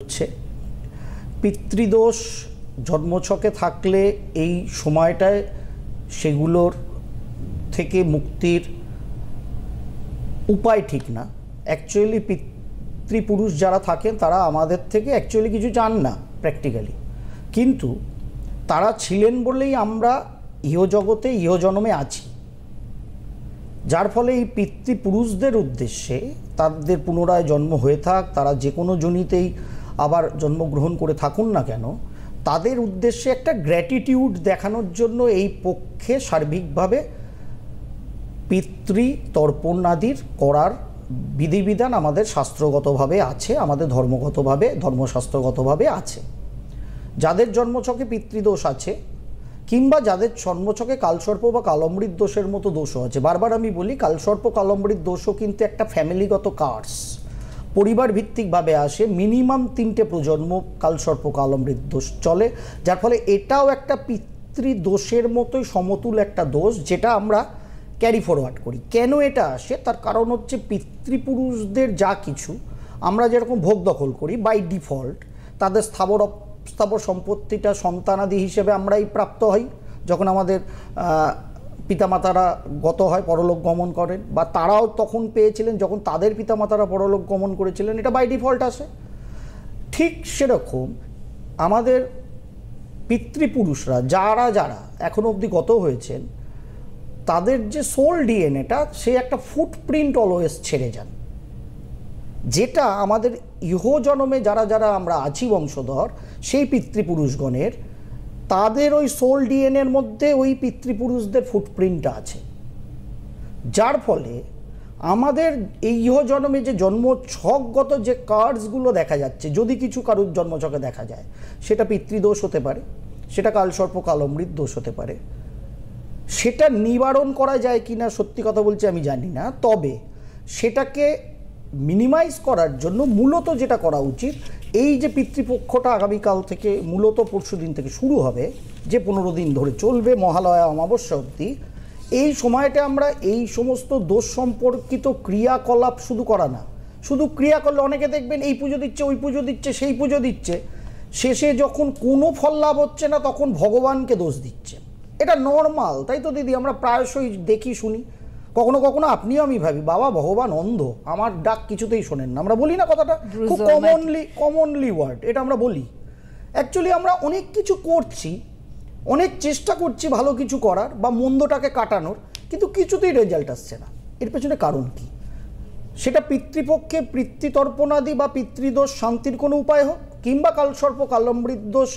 হচ্ছে পিতৃদোষ জন্মছকে থাকলে এই সময়টায় সেগুলোর থেকে মুক্তির উপায় ঠিক না। অ্যাকচুয়ালি পিতৃপুরুষ যারা থাকেন তারা আমাদের থেকে অ্যাকচুয়ালি কিছু চান না প্র্যাকটিক্যালি, কিন্তু তারা ছিলেন বলেই আমরা ইহজগতে ইহজন্মে আছি। যার ফলে এই পিতৃপুরুষদের উদ্দেশ্যে তাদের পুনরায় জন্ম হয়ে থাক, তারা যে কোনো জনিতেই আবার জন্মগ্রহণ করে থাকুন না কেন, তাদের উদ্দেশ্যে একটা গ্র্যাটিটিউড দেখানোর জন্য এই পক্ষে সার্বিকভাবে পিতৃতর্পণাদির করার বিধিবিধান আমাদের শাস্ত্রগতভাবে আছে, আমাদের ধর্মগতভাবে ধর্মশাস্ত্রগতভাবে আছে। যাদের জন্মছকে পিতৃদোষ আছে কিংবা যাদের জন্মছকে কালসর্প বা কালমৃত দোষের মতো দোষও আছে, বারবার আমি বলি কালসর্প কালমৃত দোষও কিন্তু একটা ফ্যামিলিগত কার্স, পরিবার ভিত্তিকভাবে আসে। মিনিমাম 3টে প্রজন্ম কালসর্প কালমৃত দোষ চলে, যার ফলে এটাও একটা পিতৃদোষের মতোই সমতুল একটা দোষ যেটা আমরা ক্যারি ফরওয়ার্ড করি। কেন এটা আসে তার কারণ হচ্ছে পিতৃপুরুষদের যা কিছু আমরা যেরকম ভোগ দখল করি বাই ডিফল্ট, তাদের স্থাবর সম্পত্তিটা সন্তানাদি হিসেবে আমরাই প্রাপ্ত হই যখন আমাদের পিতামাতারা গত হয়, পরলোক গমন করেন, বা তারাও তখন পেয়েছিলেন যখন তাদের পিতামাতারা পরলোক গমন করেছিলেন, এটা বাই ডিফল্ট আসে। ঠিক সেরকম আমাদের পিতৃপুরুষরা যারা যারা এখনো অবধি গত হয়েছেন তাদের যে সোল ডিএনএটা সে একটা ফুটপ্রিন্ট অলওয়েজ ছেড়ে যান, যেটা আমাদের ইহজন্মে যারা যারা আমরা আছি বংশধর সেই পিতৃপুরুষগণের, তাদের ওই সোল ডিএনএর মধ্যে ওই পিতৃপুরুষদের ফুটপ্রিন্টটা আছে। যার ফলে আমাদের এই ইহজন্মে যে জন্মছকগত যে কার্ডসগুলো দেখা যাচ্ছে, যদি কিছু কারুর জন্মছকে দেখা যায়, সেটা পিতৃদোষ হতে পারে, সেটা কালসর্প কালমৃত দোষ হতে পারে। সেটা নিবারণ করা যায় কি না সত্যি কথা বলছি আমি জানি না, তবে সেটাকে মিনিমাইজ করার জন্য মূলত যেটা করা উচিত, এই যে পিতৃপক্ষটা আগামীকাল থেকে মূলত পরশু দিন থেকে শুরু হবে, যে 15 দিন ধরে চলবে মহালয়া অমাবস্যা অবধি, এই সময়টা আমরা এই সমস্ত দোষ সম্পর্কিত ক্রিয়াকলাপ শুধু করা না, শুধু ক্রিয়া করলে অনেকে দেখবেন এই পুজো দিচ্ছে, ওই পুজো দিচ্ছে, সেই পুজো দিচ্ছে, শেষে যখন কোনো ফল লাভ হচ্ছে না তখন ভগবানকে দোষ দিচ্ছে। এটা নর্মাল, তাই তো দিদি? আমরা প্রায়শই দেখি শুনি, কখনো কখনো আপনিও আমি ভাবি বাবা ভগবান অন্ধ, আমার ডাক কিছুতেই শোনেন না। আমরা বলি না কথাটা, খুব কমনলি ওয়ার্ড, এটা আমরা বলি। অ্যাকচুয়ালি আমরা অনেক কিছু করছি, অনেক চেষ্টা করছি ভালো কিছু করার বা মন্দটাকে কাটানোর, কিন্তু কিছুতেই রেজাল্ট আসছে না। এর পেছনে কারণ কি? সেটা পিতৃপক্ষে পিতৃতর্পণাদি বা পিতৃদোষ শান্তির কোনো উপায় হোক, কিংবা কালসর্প কালমৃত দোষ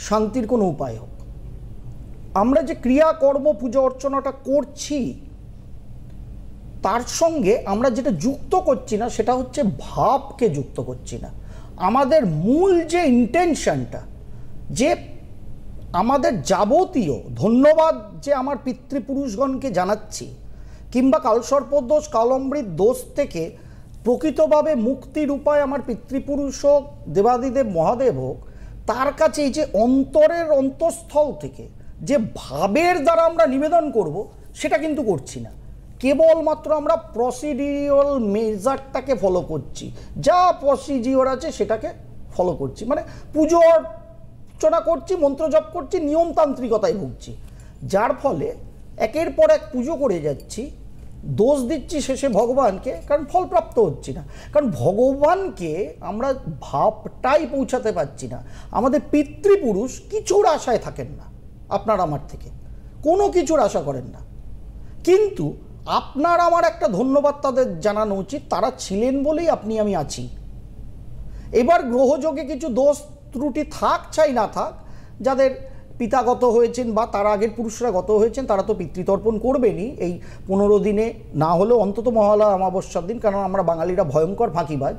শান্তির কোনো উপায় হোক, আমরা যে ক্রিয়াকর্ম পূজা অর্চনাটা করছি তার সঙ্গে আমরা যেটা যুক্ত করছি না সেটা হচ্ছে ভাবকে যুক্ত করছি না। আমাদের মূল যে ইন্টেনশনটা, যে আমাদের যাবতীয় ধন্যবাদ যে আমার পিতৃপুরুষগণকে জানাচ্ছি, কিংবা কালসর্প দোষ কালমৃত দোষ থেকে প্রকৃতভাবে মুক্তির উপায় আমার পিতৃপুরুষ হোক, দেবাদিদেব মহাদেব হোক, তার কাছে এই যে অন্তরের অন্তঃস্থল থেকে যে ভাবের দ্বারা আমরা নিবেদন করব, সেটা কিন্তু করছি না। কেবলমাত্র আমরা প্রসিডিওরাল মেজারটাকে ফলো করছি, যা প্রসিডিওর আছে সেটাকে ফলো করছি, মানে পুজো অর্চনা করছি, মন্ত্র জপ করছি, নিয়মতান্ত্রিকতায় ভুগছি। যার ফলে একের পর এক পুজো করে যাচ্ছি, দোষ দিচ্ছি শেষে ভগবানকে, কারণ ফল প্রাপ্ত হচ্ছি না। কারণ ভগবানকে আমরা ভাবটাই পৌঁছাতে পারছি না। আমাদের পিতৃপুরুষ কিছুর আশায় থাকেন না, আপনার আমার থেকে কোনো কিছুর আশা করেন না, কিন্তু আপনার আমার একটা ধন্যবাদ তাদের জানানো উচিত, তারা ছিলেন বলেই আপনি আমি আছি। এবার গ্রহযোগে কিছু দোষ ত্রুটি থাক চাই না থাক, যাদের পিতাগত হয়েছেন বা তার আগের পুরুষরা গত হয়েছেন তারা তো পিতৃতর্পণ করবেনই এই 15 দিনে, না হলেও অন্তত মহালয়া অমাবস্যার দিন। কারণ আমরা বাঙালিরা ভয়ঙ্কর ফাঁকিবাজ,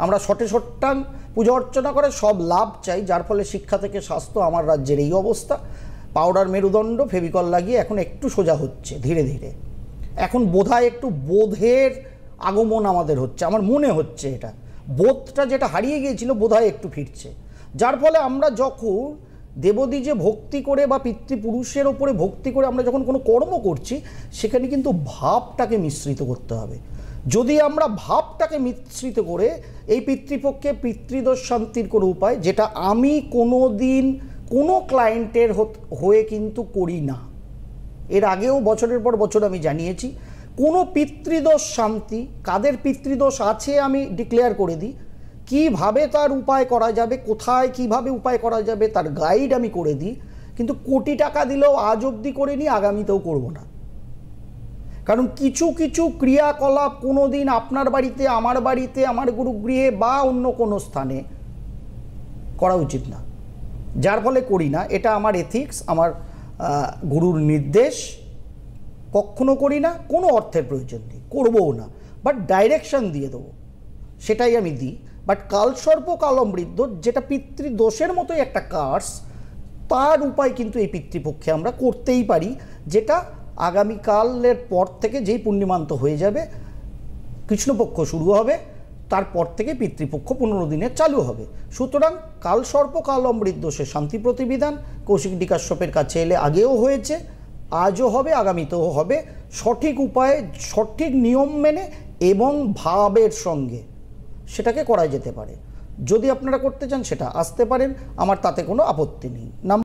আমরা শটাং পূজা অর্চনা করে সব লাভ চাই, যার ফলে শিক্ষা থেকে স্বাস্থ্য আমার রাজ্যের এই অবস্থা। পাউডার মেরুদণ্ড ফেভিকল লাগিয়ে এখন একটু সোজা হচ্ছে ধীরে ধীরে, এখন বোধহয় একটু বোধের আগমন আমাদের হচ্ছে, আমার মনে হচ্ছে এটা বোধটা যেটা হারিয়ে গিয়েছিল বোধহয় একটু ফিরছে। যার ফলে আমরা যখন দেবদ্বিজে ভক্তি করে বা পিতৃপুরুষের ওপরে ভক্তি করে আমরা যখন কোনো কর্ম করছি, সেখানে কিন্তু ভাবটাকে মিশ্রিত করতে হবে। যদি আমরা ভাবটাকে মিশ্রিত করে এই পিতৃপক্ষে পিতৃদোষ শান্তির কোনো উপায়, যেটা আমি কোনো দিন কোনো ক্লায়েন্টের হয়ে কিন্তু করি না, এর আগেও বছরের পর বছর আমি জানিয়েছি, কোনো পিতৃদোষ শান্তি, কাদের পিতৃদোষ আছে আমি ডিক্লেয়ার করে দিই, কিভাবে তার উপায় করা যাবে, কোথায় কিভাবে উপায় করা যাবে তার গাইড আমি করে দিই, কিন্তু কোটি টাকা দিলেও আজ অবধি করিনি, আগামীতেও করব না। কারণ কিছু কিছু ক্রিয়াকলাপ কোনো দিন আপনার বাড়িতে, আমার গুরুগৃহে বা অন্য কোনো স্থানে করা উচিত না, যার ফলে করি না। এটা আমার এথিক্স, আমার গুরুর নির্দেশ, কখনো করি না, কোনো অর্থের প্রয়োজন নেই, করবও না, বাট ডাইরেকশন দিয়ে দেবো, সেটাই আমি দিই। বাট কালসর্প কালমৃদ্ধ, যেটা পিতৃদোষের মতোই একটা কার্স, তার উপায় কিন্তু এই পিতৃপক্ষে আমরা করতেই পারি, যেটা আগামীকালের পর থেকে যেই পূর্ণিমান্ত হয়ে যাবে, কৃষ্ণপক্ষ শুরু হবে, তারপর থেকে পিতৃপক্ষ 15 দিনে চালু হবে। সুতরাং কালসর্প কাল অমৃত দোষের শান্তি প্রতিবিধান কৌশিক ডি কাশ্যপের কাছে এলে আগেও হয়েছে, আজও হবে, আগামীতেও হবে, সঠিক উপায়ে, সঠিক নিয়ম মেনে এবং ভাবের সঙ্গে সেটাকে করা যেতে পারে। যদি আপনারা করতে চান সেটা আসতে পারেন, আমার তাতে কোনো আপত্তি নেই।